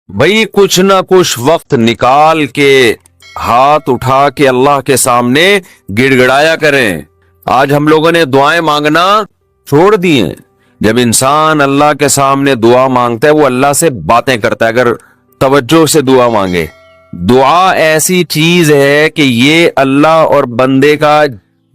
بھائی کچھ نہ کچھ وقت نکال کے ہاتھ اٹھا کے اللہ کے سامنے گڑ گڑایا کریں. آج ہم لوگوں نے دعائیں مانگنا چھوڑ دی ہیں. جب انسان اللہ کے سامنے دعا مانگتا ہے وہ اللہ سے باتیں کرتا ہے. اگر توجہ سے دعا مانگے, دعا ایسی چیز ہے کہ یہ اللہ اور بندے کا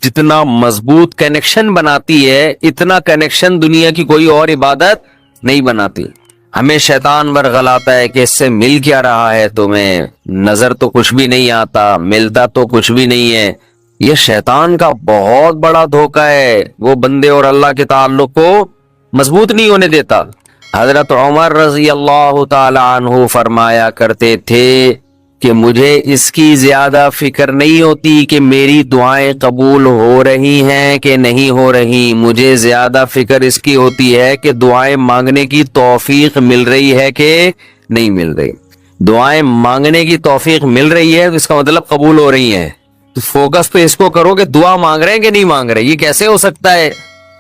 جتنا مضبوط کنیکشن بناتی ہے اتنا کنیکشن دنیا کی کوئی اور عبادت نہیں بناتی. ہمیں شیطان ورغلاتا ہے کہ اس سے مل کیا رہا ہے تمہیں, نظر تو کچھ بھی نہیں آتا, ملتا تو کچھ بھی نہیں ہے. یہ شیطان کا بہت بڑا دھوکہ ہے, وہ بندے اور اللہ کے تعلق کو مضبوط نہیں ہونے دیتا. حضرت عمر رضی اللہ تعالی عنہ فرمایا کرتے تھے کہ مجھے اس کی زیادہ فکر نہیں ہوتی کہ میری دعائیں قبول ہو رہی ہیں کہ نہیں ہو رہی, مجھے زیادہ فکر اس کی ہوتی ہے کہ دعائیں مانگنے کی توفیق مل رہی ہے کہ نہیں مل رہی. دعائیں مانگنے کی توفیق مل رہی ہے تو اس کا مطلب قبول ہو رہی ہیں. تو فوکس پہ اس کو کرو کہ دعا مانگ رہے ہیں کہ نہیں مانگ رہے. یہ کیسے ہو سکتا ہے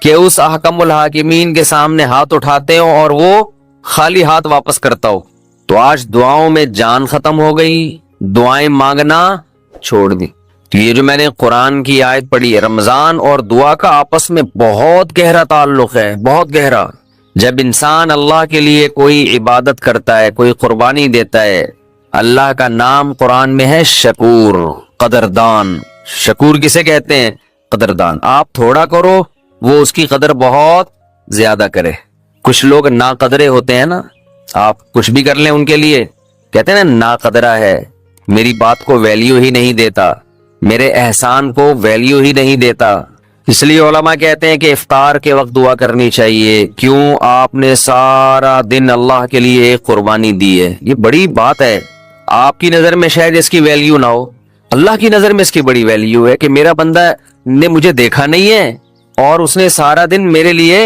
کہ اس احکم الحاکمین کے سامنے ہاتھ اٹھاتے ہو اور وہ خالی ہاتھ واپس کرتا ہو. تو آج دعاؤں میں جان ختم ہو گئی, دعائیں مانگنا چھوڑ دی. تو یہ جو میں نے قرآن کی آیت پڑھی ہے, رمضان اور دعا کا آپس میں بہت گہرا تعلق ہے, بہت گہرا. جب انسان اللہ کے لیے کوئی عبادت کرتا ہے, کوئی قربانی دیتا ہے, اللہ کا نام قرآن میں ہے شکور, قدردان. شکور کسے کہتے ہیں؟ قدردان. آپ تھوڑا کرو وہ اس کی قدر بہت زیادہ کرے. کچھ لوگ ناقدرے ہوتے ہیں نا, آپ کچھ بھی کر لیں ان کے لیے کہتے ہیں نا ناقدرہ ہے, میری بات کو ویلیو ہی نہیں دیتا, میرے احسان کو ویلیو ہی نہیں دیتا. اس لیے علماء کہتے ہیں کہ افطار کے وقت دعا کرنی چاہیے. کیوں؟ آپ نے سارا دن اللہ کے لیے ایک قربانی دی ہے. یہ بڑی بات ہے. آپ کی نظر میں شاید اس کی ویلیو نہ ہو, اللہ کی نظر میں اس کی بڑی ویلیو ہے کہ میرا بندہ نے مجھے دیکھا نہیں ہے اور اس نے سارا دن میرے لیے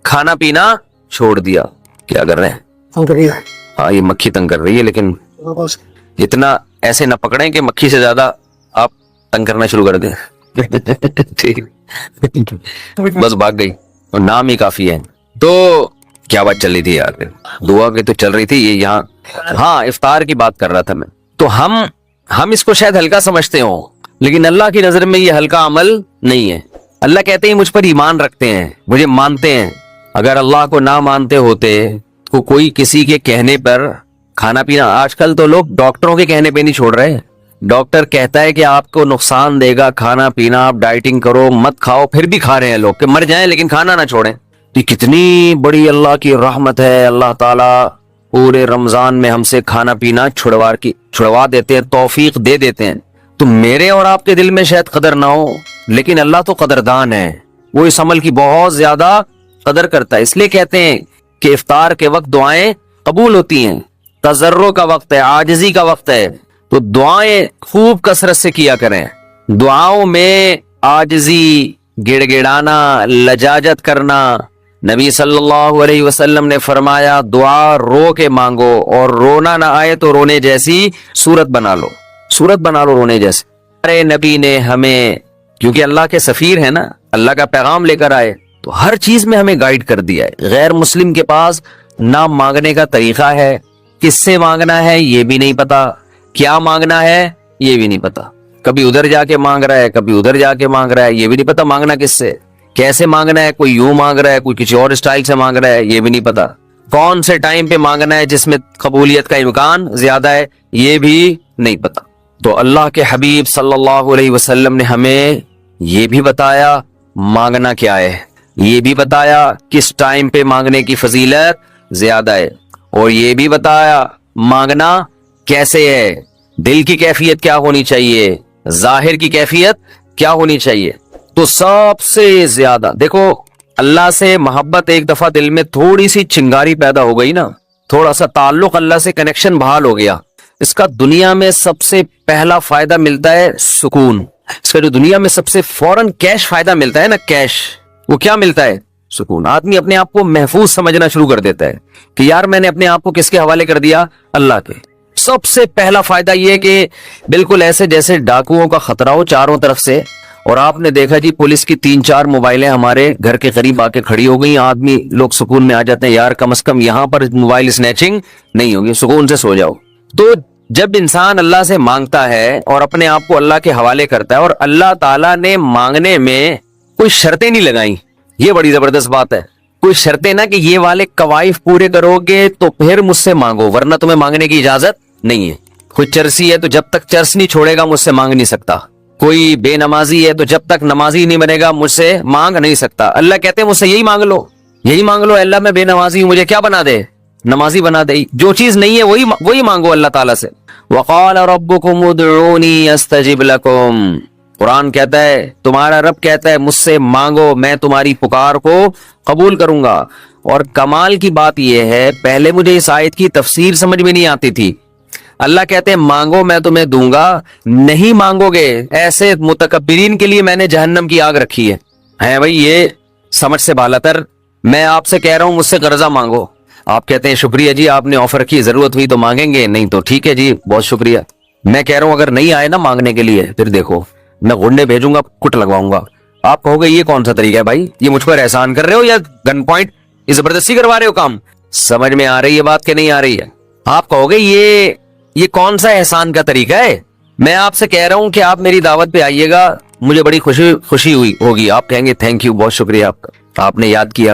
کھانا پینا چھوڑ دیا. کیا کر رہے ہیں؟ ہاں یہ مکھی تنگ کر رہی ہے, لیکن اتنا ایسے نہ پکڑیں کہ مکھی سے زیادہ آپ تنگ کرنا شروع کر دیں. بس بھاگ گئی, اور نام ہی کافی ہے. تو کیا بات چل رہی تھی یار؟ دعا کی تو چل رہی تھی یہ یہاں. ہاں افطار کی بات کر رہا تھا میں. تو ہم اس کو شاید ہلکا سمجھتے ہوں, لیکن اللہ کی نظر میں یہ ہلکا عمل نہیں ہے. اللہ کہتے ہیں مجھ پر ایمان رکھتے ہیں, مجھے مانتے ہیں. اگر اللہ کو نہ مانتے ہوتے تو کوئی کسی کے کہنے پر کھانا پینا, آج کل تو لوگ ڈاکٹروں کے کہنے پہ نہیں چھوڑ رہے. ڈاکٹر کہتا ہے کہ آپ کو نقصان دے گا کھانا پینا, آپ ڈائٹنگ کرو, مت کھاؤ, پھر بھی کھا رہے ہیں لوگ کہ مر جائیں لیکن کھانا نہ چھوڑیں. تو یہ کتنی بڑی اللہ کی رحمت ہے. اللہ تعالیٰ پورے رمضان میں ہم سے کھانا پینا چھڑوا دیتے ہیں, توفیق دے دیتے ہیں. تو میرے اور آپ کے دل میں شاید قدر نہ ہو, لیکن اللہ تو قدردان ہے, وہ اس عمل کی بہت زیادہ قدر کرتا ہے. اس لیے کہتے ہیں کہ افطار کے وقت دعائیں قبول ہوتی ہیں. تضرع کا وقت ہے, عاجزی کا وقت ہے, تو دعائیں خوب کثرت سے کیا کریں. دعاؤں میں عاجزی, گڑ گڑانا, لجاجت کرنا. نبی صلی اللہ علیہ وسلم نے فرمایا دعا رو کے مانگو, اور رونا نہ آئے تو رونے جیسی صورت بنا لو, رونے جیسے. ارے نبی نے ہمیں, کیونکہ اللہ کے سفیر ہیں نا, اللہ کا پیغام لے کر آئے, تو ہر چیز میں ہمیں گائیڈ کر دیا ہے. غیر مسلم کے پاس نہ مانگنے کا طریقہ ہے, کس سے مانگنا ہے یہ بھی نہیں پتا, کیا مانگنا ہے یہ بھی نہیں پتا. کبھی ادھر جا کے مانگ رہا ہے, کبھی ادھر جا کے مانگ رہا ہے, یہ بھی نہیں پتا مانگنا کس سے, کیسے مانگنا ہے. کوئی یوں مانگ رہا ہے, کوئی کسی اور اسٹائل سے مانگ رہا ہے, یہ بھی نہیں پتا. کون سے ٹائم پہ مانگنا ہے جس میں قبولیت کا امکان زیادہ ہے, یہ بھی نہیں پتا. تو اللہ کے حبیب صلی اللہ علیہ وسلم نے ہمیں یہ بھی بتایا مانگنا کیا ہے, یہ بھی بتایا کس ٹائم پہ مانگنے کی فضیلت زیادہ ہے, اور یہ بھی بتایا مانگنا کیسے ہے, دل کی کیفیت کیا ہونی چاہیے, ظاہر کی کیفیت کیا ہونی چاہیے. تو سب سے زیادہ دیکھو, اللہ سے محبت ایک دفعہ دل میں تھوڑی سی چنگاری پیدا ہو گئی نا, تھوڑا سا تعلق اللہ سے کنیکشن بحال ہو گیا, اس کا دنیا میں سب سے پہلا فائدہ ملتا ہے سکون. اس کا جو دنیا میں سب سے فوراً کیش فائدہ ملتا ہے نا, کیش, وہ کیا ملتا ہے؟ سکون. آدمی اپنے آپ کو محفوظ سمجھنا شروع کر دیتا ہے کہ یار میں نے اپنے آپ کو کس کے حوالے کر دیا؟ اللہ کے. سب سے پہلا فائدہ یہ کہ بالکل ایسے جیسے ڈاکوؤں کا خطرہ ہو چاروں طرف سے, اور آپ نے دیکھا جی پولیس کی 3-4 موبائلیں ہمارے گھر کے قریب آ کے کھڑی ہو گئی, آدمی لوگ سکون میں آ جاتے ہیں, یار کم از کم یہاں پر موبائل سنیچنگ نہیں ہوگی, سکون سے سو جاؤ. تو جب انسان اللہ سے مانگتا ہے اور اپنے آپ کو اللہ کے حوالے کرتا ہے, اور اللہ تعالیٰ نے مانگنے میں کوئی شرطیں نہیں لگائیں, یہ بڑی زبردست بات ہے. کوئی شرطیں نہ کہ یہ والے قوائف پورے کرو گے تو پھر مجھ سے مانگو, ورنہ تمہیں مانگنے کی اجازت نہیں ہے. کوئی چرسی ہے تو جب تک چرس نہیں چھوڑے گا مجھ سے مانگ نہیں سکتا. کوئی بے نمازی ہے تو جب تک نمازی نہیں بنے گا مجھ سے مانگ نہیں سکتا. اللہ کہتے ہیں مجھ سے یہی مانگ لو, یہی مانگ لو. اللہ میں بے نمازی ہوں, مجھے کیا بنا دے, نمازی بنا دے. جو چیز نہیں ہے وہی مانگو اللہ تعالیٰ سے. وقال ربکم ادعونی استجب لکم, قرآن کہتا ہے, تمہارا رب کہتا ہے مجھ سے مانگو, میں تمہاری پکار کو قبول کروں گا. اور کمال کی بات یہ ہے, پہلے مجھے اس آیت کی تفسیر سمجھ میں نہیں آتی تھی. اللہ کہتے ہیں مانگو میں تمہیں دوں گا, نہیں مانگو گے ایسے متکبرین کے لیے میں نے جہنم کی آگ رکھی ہے بھائی, یہ سمجھ سے بالاتر. میں آپ سے کہہ رہا ہوں مجھ سے قرضہ مانگو, آپ کہتے ہیں شکریہ جی آپ نے آفر کی, ضرورت ہوئی تو مانگیں گے, نہیں تو ٹھیک ہے جی بہت شکریہ. میں کہہ رہا ہوں اگر نہیں آئے نا مانگنے کے لیے, پھر دیکھو میں گنڈے بھیجوں گا, کٹ لگواؤں گا. آپ کہو گے یہ کون سا طریقہ ہے بھائی, یہ مجھ پر احسان کر رہے ہو یا گن پوائنٹ یہ زبردستی کروا رہے ہو کام. سمجھ میں آ رہی ہے بات کہ نہیں آ رہی ہے؟ آپ کہو گے یہ کون سا احسان کا طریقہ ہے. میں آپ سے کہہ رہا ہوں کہ آپ میری دعوت پہ آئیے گا, مجھے بڑی خوشی ہوئی ہوگی, آپ کہیں گے تھینک یو, بہت شکریہ آپ کا, آپ نے یاد کیا.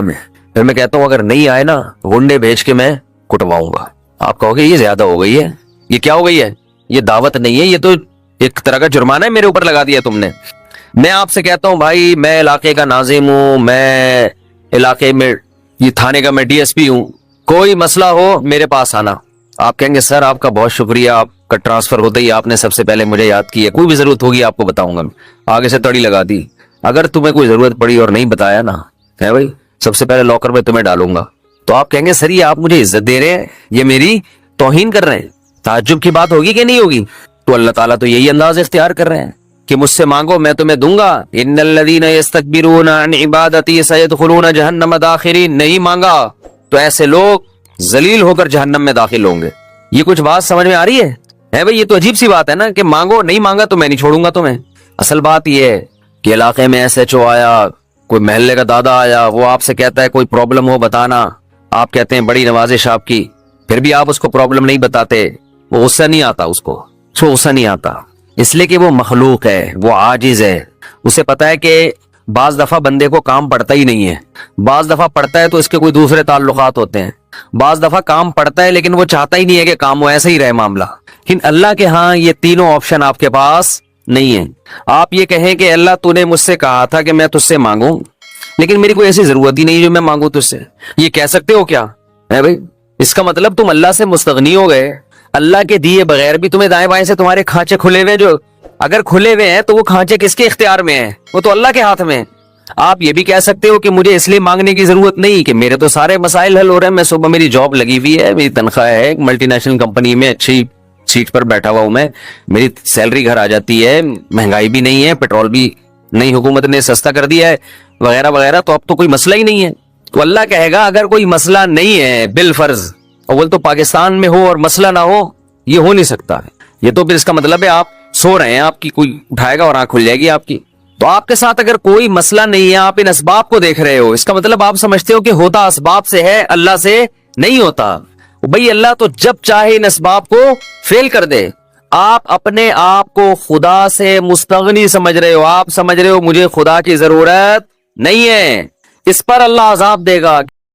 پھر میں کہتا ہوں اگر نہیں آئے نا گنڈے بھیج کے میں کٹواؤں گا. آپ کہو گے یہ زیادہ ہو گئی ہے, یہ کیا ہو گئی ہے, یہ دعوت نہیں ہے, یہ تو ایک طرح کا جرمانہ ہے میرے اوپر لگا دیا تم نے. میں آپ سے کہتا ہوں بھائی میں علاقے کا ناظم ہوں, میں علاقے میں یہ تھانے کا میں ڈی ایس پی ہوں, کوئی مسئلہ ہو میرے پاس آنا. آپ کہیں گے سر آپ کا بہت شکریہ, آپ کا ٹرانسفر ہوتا ہی آپ نے سب سے پہلے مجھے یاد کیا, کوئی بھی ضرورت ہوگی آپ کو بتاؤں گا. آگے سے تڑی لگا دی, اگر تمہیں کوئی ضرورت پڑی اور نہیں بتایا نا ہے بھائی, سب سے پہلے لاکر میں تمہیں ڈالوں گا. تو آپ کہیں گے سر یہ آپ مجھے عزت دے رہے ہیں, یہ میری توہین کر رہے ہیں, تعجب کی بات ہوگی کہ نہیں ہوگی؟ تو اللہ تعالیٰ تو یہی انداز اختیار کر رہے ہیں کہ مجھ سے مانگو میں تمہیں دوں گا. ان الذین یستکبرون عن عبادتی سیدخلون جہنم داخرین, نہیں مانگا تو ایسے لوگ ذلیل ہو کر جہنم میں داخل ہوں گے. یہ کچھ بات سمجھ میں آ رہی ہے بھائی؟ یہ تو عجیب سی بات ہے نا کہ مانگو, نہیں مانگا تو میں نہیں چھوڑوں گا تمہیں. اصل بات یہ ہے کہ علاقے میں ایس ایچ او آیا, کوئی محلے کا دادا آیا, وہ آپ سے کہتا ہے کوئی پرابلم ہو بتانا, آپ کہتے ہیں بڑی نوازش آپ کی, پھر بھی آپ اس کو پرابلم نہیں بتاتے, وہ غصہ نہیں آتا, اس کو غصہ نہیں آتا, اس لیے کہ وہ مخلوق ہے, وہ عاجز ہے. اسے پتا ہے کہ بعض دفعہ بندے کو کام پڑتا ہی نہیں ہے, بعض دفعہ پڑتا ہے تو اس کے کوئی دوسرے تعلقات ہوتے ہیں, بعض دفعہ کام پڑتا ہے لیکن وہ چاہتا ہی نہیں ہے کہ کام وہ ایسا ہی رہے معاملہ. لیکن اللہ کے ہاں یہ تینوں آپشن آپ کے پاس نہیں ہے. آپ یہ کہیں کہ اللہ تو نے مجھ سے کہا تھا کہ میں تجھ سے مانگوں, لیکن میری کوئی ایسی ضرورت ہی نہیں جو میں مانگوں تجھ سے, یہ کہہ سکتے ہو کیا ہے بھائی؟ اس کا مطلب تم اللہ سے مستغنی ہو گئے. اللہ کے دیے بغیر بھی تمہیں دائیں بائیں سے تمہارے کھانچے کھلے ہوئے, جو اگر کھلے ہوئے ہیں تو وہ کھانچے کس کے اختیار میں ہیں؟ وہ تو اللہ کے ہاتھ میں. آپ یہ بھی کہہ سکتے ہو کہ مجھے اس لیے مانگنے کی ضرورت نہیں کہ میرے تو سارے مسائل حل ہو رہے ہیں, میں صبح میری جاب لگی ہوئی ہے, میری تنخواہ ہے, ایک ملٹی نیشنل کمپنی میں اچھی سیٹ پر بیٹھا ہوا ہوں میں, میری سیلری گھر آ جاتی ہے, مہنگائی بھی نہیں ہے, پیٹرول بھی نہیں حکومت نے سستا کر دیا ہے وغیرہ وغیرہ, تو اب تو کوئی مسئلہ ہی نہیں ہے. تو اللہ کہے گا اگر کوئی مسئلہ نہیں ہے بالفرض, اول تو پاکستان میں ہو اور مسئلہ نہ ہو, یہ ہو نہیں سکتا ہے. یہ تو پھر اس کا مطلب ہے آپ سو رہے ہیں, آپ کی کوئی اٹھائے گا اور آنکھ کھل جائے گی آپ کی. تو آپ کے ساتھ اگر کوئی مسئلہ نہیں ہے, آپ ان اسباب کو دیکھ رہے ہو, اس کا مطلب آپ سمجھتے ہو کہ ہوتا اسباب سے ہے, اللہ سے نہیں ہوتا. بھئی اللہ تو جب چاہے ان اسباب کو فیل کر دے. آپ اپنے آپ کو خدا سے مستغنی سمجھ رہے ہو, آپ سمجھ رہے ہو مجھے خدا کی ضرورت نہیں ہے, اس پر اللہ عذاب دے گا.